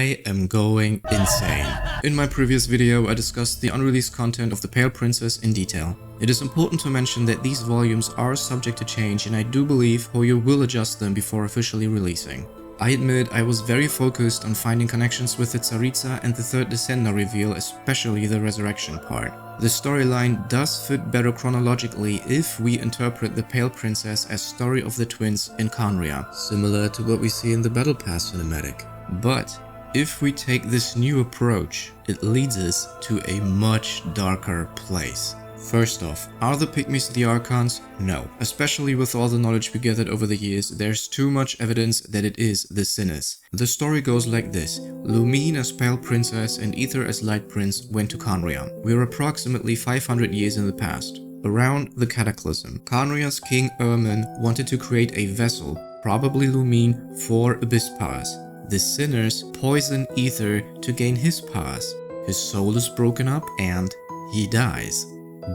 I am going insane. In my previous video, I discussed the unreleased content of The Pale Princess in detail. It is important to mention that these volumes are subject to change, and I do believe Hoyo will adjust them before officially releasing. I admit I was very focused on finding connections with the Tsaritsa and the third Descender reveal, especially the resurrection part. The storyline does fit better chronologically if we interpret the Pale Princess as story of the twins in Khaenriah, similar to what we see in the Battle Pass cinematic. But if we take this new approach, it leads us to a much darker place. First off, are the pygmies the Archons? No. Especially with all the knowledge we gathered over the years, there's too much evidence that it is the Sinners. The story goes like this. Lumine as Pale Princess and Aether as Light Prince went to Khaenriah. We are approximately 500 years in the past. Around the Cataclysm, Khaenriah's King Ermin wanted to create a vessel, probably Lumine, for Abyss powers. The Sinners poison Aether to gain his powers. His soul is broken up and he dies.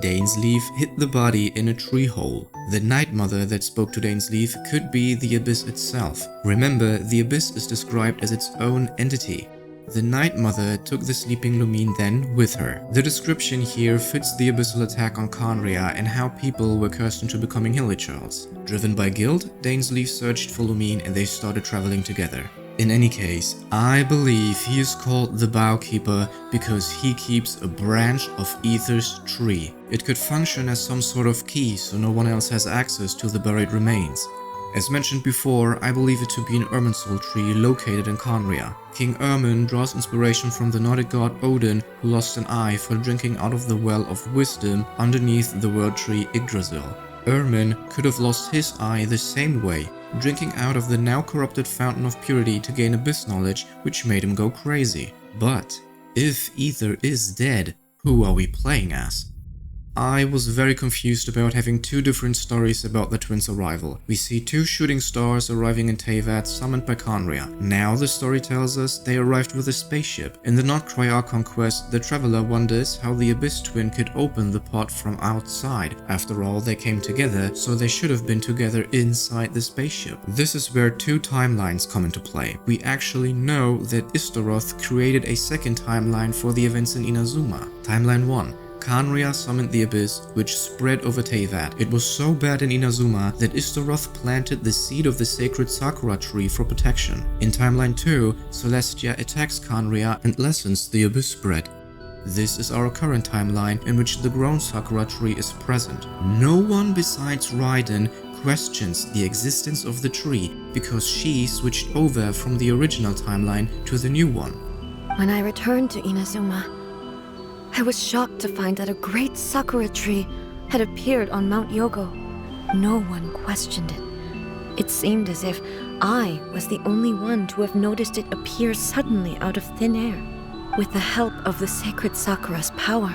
Dainsleif hid the body in a tree hole. The Night Mother that spoke to Dainsleif could be the Abyss itself. Remember, the Abyss is described as its own entity. The Night Mother took the sleeping Lumine then with her. The description here fits the abyssal attack on Khaenriah and how people were cursed into becoming Hilichurls. Driven by guilt, Dainsleif searched for Lumine and they started traveling together. In any case, I believe he is called the Bough Keeper because he keeps a branch of Aether's tree. It could function as some sort of key so no one else has access to the buried remains. As mentioned before, I believe it to be an Irminsul tree located in Khaenriah. King Ermin draws inspiration from the Nordic god Odin, who lost an eye for drinking out of the well of wisdom underneath the world tree Yggdrasil. Ermin could have lost his eye the same way, drinking out of the now corrupted fountain of purity to gain abyss knowledge, which made him go crazy. But if Aether is dead, who are we playing as? I was very confused about having two different stories about the twins' arrival. We see two shooting stars arriving in Teyvat summoned by Khaenriah. Now the story tells us they arrived with a spaceship. In the Not-Cry Archon quest, the traveler wonders how the Abyss twin could open the pod from outside. After all, they came together, so they should have been together inside the spaceship. This is where two timelines come into play. We actually know that Istaroth created a second timeline for the events in Inazuma. Timeline 1. Khaenriah summoned the Abyss, which spread over Teyvat. It was so bad in Inazuma that Istaroth planted the seed of the sacred Sakura tree for protection. In Timeline 2, Celestia attacks Khaenriah and lessens the Abyss spread. This is our current timeline in which the grown Sakura tree is present. No one besides Raiden questions the existence of the tree because she switched over from the original timeline to the new one. When I returned to Inazuma, I was shocked to find that a great Sakura tree had appeared on Mount Yogo. No one questioned it. It seemed as if I was the only one to have noticed it appear suddenly out of thin air. With the help of the sacred Sakura's power,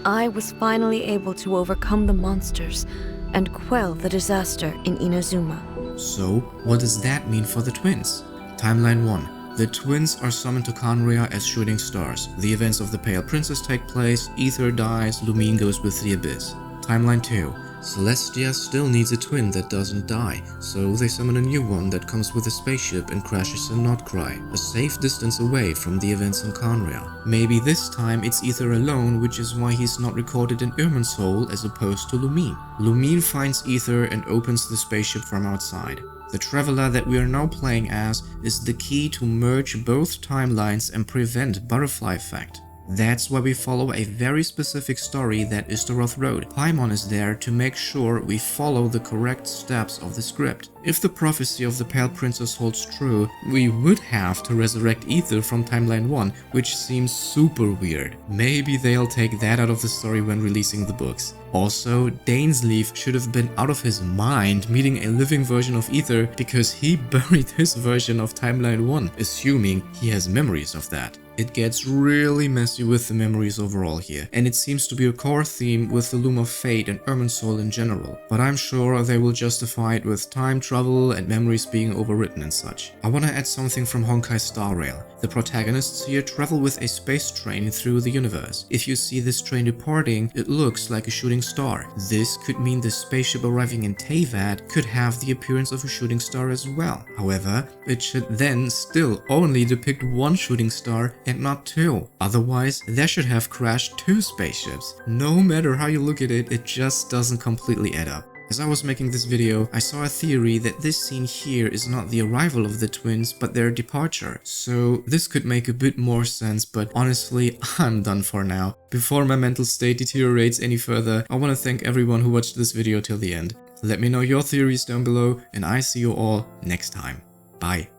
I was finally able to overcome the monsters and quell the disaster in Inazuma. So, what does that mean for the twins? Timeline 1. The twins are summoned to Khaenriah as shooting stars. The events of the Pale Princess take place, Aether dies, Lumine goes with the Abyss. Timeline 2. Celestia still needs a twin that doesn't die, so they summon a new one that comes with a spaceship and crashes in Not-Cry, a safe distance away from the events in Khaenriah. Maybe this time it's Aether alone, which is why he's not recorded in Irminsul as opposed to Lumine. Lumine finds Aether and opens the spaceship from outside. The traveler that we are now playing as is the key to merge both timelines and prevent butterfly effect. That's why we follow a very specific story that Istaroth wrote. Paimon is there to make sure we follow the correct steps of the script. If the prophecy of the Pale Princess holds true, we would have to resurrect Aether from Timeline 1, which seems super weird. Maybe they'll take that out of the story when releasing the books. Also, Dainsleif should have been out of his mind meeting a living version of Aether because he buried his version of Timeline 1, assuming he has memories of that. It gets really messy with the memories overall here, and it seems to be a core theme with the Loom of Fate and Irminsul in general, but I'm sure they will justify it with time travel travel and memories being overwritten and such. I want to add something from Honkai Star Rail. The protagonists here travel with a space train through the universe. If you see this train departing, it looks like a shooting star. This could mean the spaceship arriving in Teyvat could have the appearance of a shooting star as well. However, it should then still only depict one shooting star and not two. Otherwise, there should have crashed two spaceships. No matter how you look at it, it just doesn't completely add up. As I was making this video, I saw a theory that this scene here is not the arrival of the twins, but their departure. So this could make a bit more sense, but honestly, I'm done for now. Before my mental state deteriorates any further, I want to thank everyone who watched this video till the end. Let me know your theories down below, and I see you all next time. Bye.